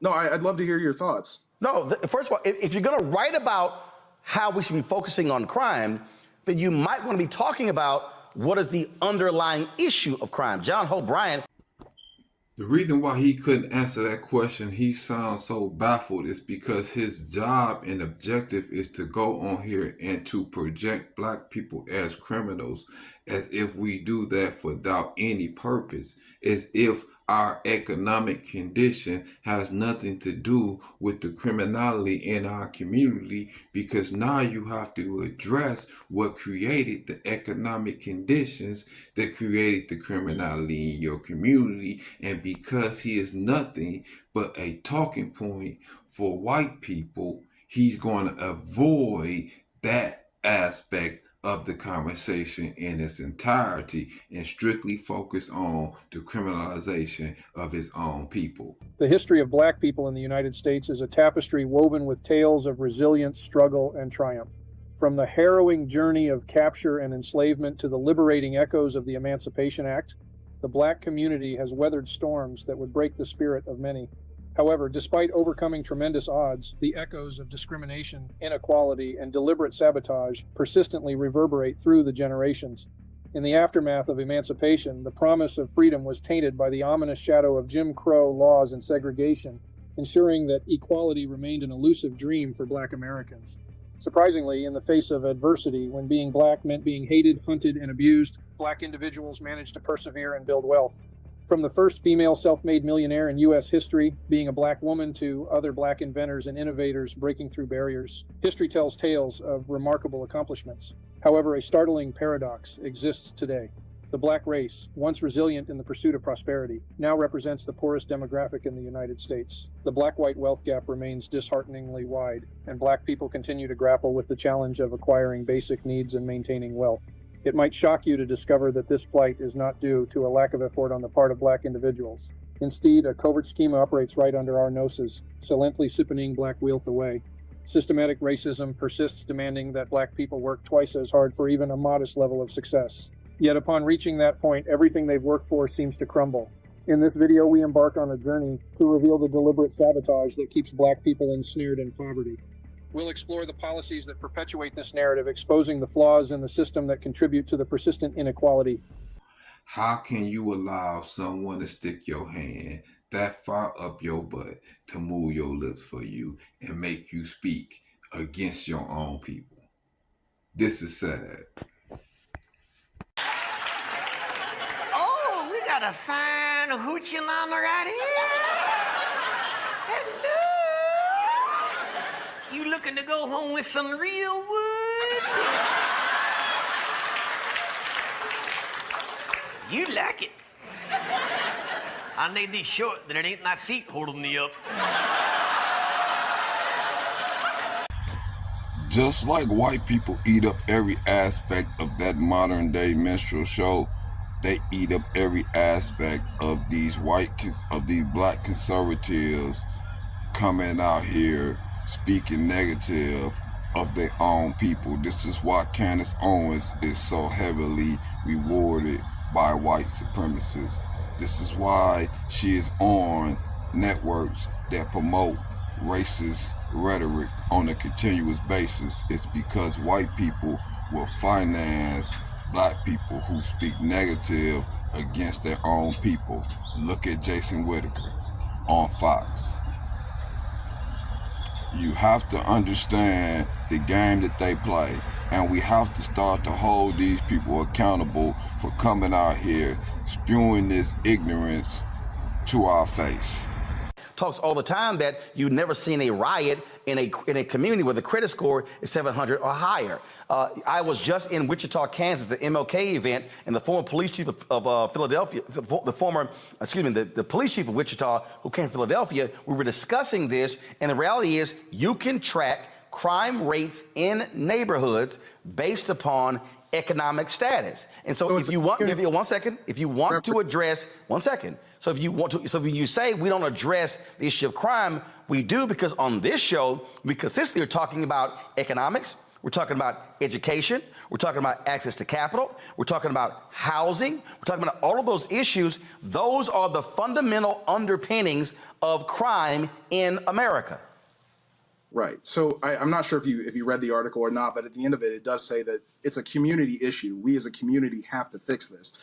No, I'd love to hear your thoughts. No, first of all, if you're going to write about how we should be focusing on crime, then you might want to be talking about what is the underlying issue of crime. John Hope Bryant. The reason why he couldn't answer that question, he sounds so baffled, is because his job and objective is to go on here and to project black people as criminals, as if we do that without any purpose, as if our economic condition has nothing to do with the criminality in our community, because now you have to address what created the economic conditions that created the criminality in your community. And because he is nothing but a talking point for white people, he's going to avoid that aspect of the conversation in its entirety and strictly focus on the criminalization of his own people. The history of black people in the United States is a tapestry woven with tales of resilience, struggle, and triumph. From the harrowing journey of capture and enslavement to the liberating echoes of the Emancipation Act, the black community has weathered storms that would break the spirit of many. However, despite overcoming tremendous odds, the echoes of discrimination, inequality, and deliberate sabotage persistently reverberate through the generations. In the aftermath of emancipation, the promise of freedom was tainted by the ominous shadow of Jim Crow laws and segregation, ensuring that equality remained an elusive dream for black Americans. Surprisingly, in the face of adversity, when being black meant being hated, hunted, and abused, black individuals managed to persevere and build wealth. From the first female self-made millionaire in U.S. history, being a black woman, to other black inventors and innovators breaking through barriers, history tells tales of remarkable accomplishments. However, a startling paradox exists today. The black race, once resilient in the pursuit of prosperity, now represents the poorest demographic in the United States. The black-white wealth gap remains dishearteningly wide, and black people continue to grapple with the challenge of acquiring basic needs and maintaining wealth. It might shock you to discover that this plight is not due to a lack of effort on the part of black individuals. Instead, a covert scheme operates right under our noses, silently siphoning black wealth away. Systematic racism persists, demanding that black people work twice as hard for even a modest level of success. Yet upon reaching that point, everything they've worked for seems to crumble. In this video, we embark on a journey to reveal the deliberate sabotage that keeps black people ensnared in poverty. We'll explore the policies that perpetuate this narrative, exposing the flaws in the system that contribute to the persistent inequality. How can you allow someone to stick your hand that far up your butt to move your lips for you and make you speak against your own people? This is sad. Oh, we got a fine hoochie llama right here. Hello. You looking to go home with some real wood? You like it. I need these short, then it ain't my feet holding me up. Just like white people eat up every aspect of that modern day minstrel show, they eat up every aspect of these black conservatives coming out here speaking negative of their own people. This is why Candace Owens is so heavily rewarded by white supremacists. This is why she is on networks that promote racist rhetoric on a continuous basis. It's because white people will finance black people who speak negative against their own people. Look at Jason Whitaker on Fox. You have to understand the game that they play, and we have to start to hold these people accountable for coming out here spewing this ignorance to our face. Talks all the time that you've never seen a riot in a community where the credit score is 700 or higher. I was just in Wichita, Kansas, the MLK event, and the former police chief of Philadelphia, the police chief of Wichita, who came from Philadelphia, we were discussing this, and the reality is you can track crime rates in neighborhoods based upon economic status. And so if you want to address, so when you say we don't address the issue of crime, we do, because on this show, we consistently are talking about economics, We're talking about education. We're talking about access to capital. We're talking about housing. We're talking about all of those issues. Those are the fundamental underpinnings of crime in America. Right. So I'm not sure if you read the article or not, but at the end of it, it does say that it's a community issue. We as a community have to fix this.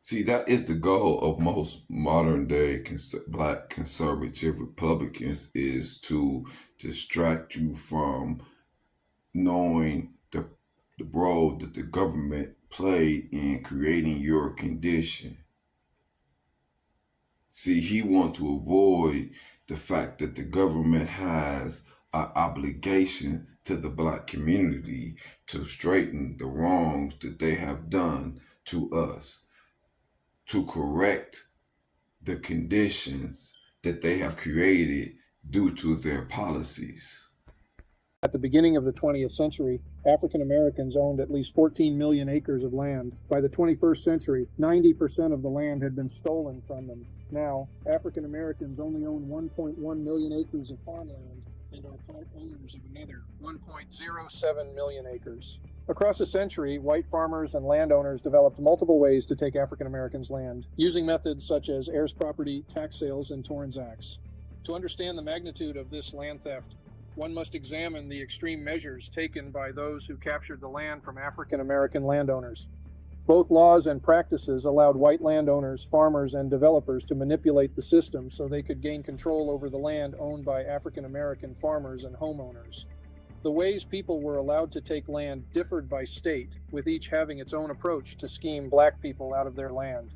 See, that is the goal of most modern day black conservative Republicans, is to distract you from knowing the role that the government played in creating your condition. See, he wants to avoid the fact that the government has an obligation to the black community to straighten the wrongs that they have done to us, to correct the conditions that they have created due to their policies. At the beginning of the 20th century, African Americans owned at least 14 million acres of land. By the 21st century, 90% of the land had been stolen from them. Now, African Americans only own 1.1 million acres of farmland and are part owners of another 1.07 million acres. Across a century, white farmers and landowners developed multiple ways to take African Americans' land, using methods such as heirs property, tax sales, and Torrens Acts. To understand the magnitude of this land theft, one must examine the extreme measures taken by those who captured the land from African American landowners. Both laws and practices allowed white landowners, farmers, and developers to manipulate the system so they could gain control over the land owned by African American farmers and homeowners. The ways people were allowed to take land differed by state, with each having its own approach to scheme black people out of their land.